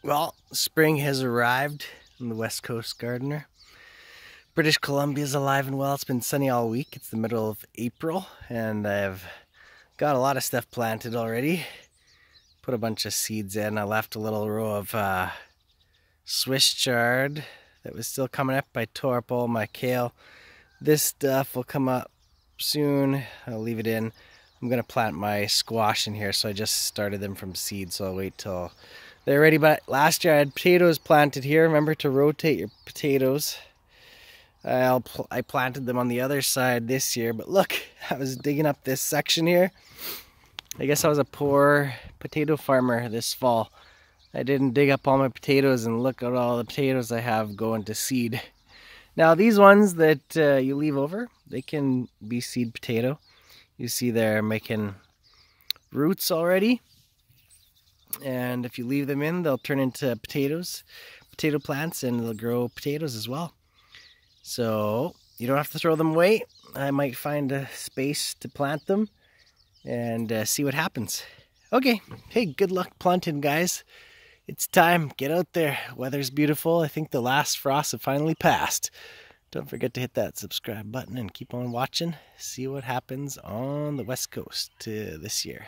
Well, spring has arrived in the West Coast gardener. British Columbia's alive and well. It's been sunny all week. It's the middle of April, and I've got a lot of stuff planted already. Put a bunch of seeds in. I left a little row of Swiss chard that was still coming up. I tore up all my kale. This stuff will come up soon. I'll leave it in. I'm gonna plant my squash in here, so I just started them from seed, so I'll wait till they're ready. But last year I had potatoes planted here. Remember to rotate your potatoes. I planted them on the other side this year, but look, I was digging up this section here. I guess I was a poor potato farmer this fall. I didn't dig up all my potatoes, and look at all the potatoes I have going to seed. Now these ones that you leave over, they can be seed potato. You see they're making roots already. And if you leave them in, they'll turn into potatoes, potato plants, and they'll grow potatoes as well. So you don't have to throw them away. I might find a space to plant them and see what happens. Okay, hey, good luck planting, guys. It's time. Get out there. Weather's beautiful. I think the last frosts have finally passed. Don't forget to hit that subscribe button and keep on watching. See what happens on the West Coast this year.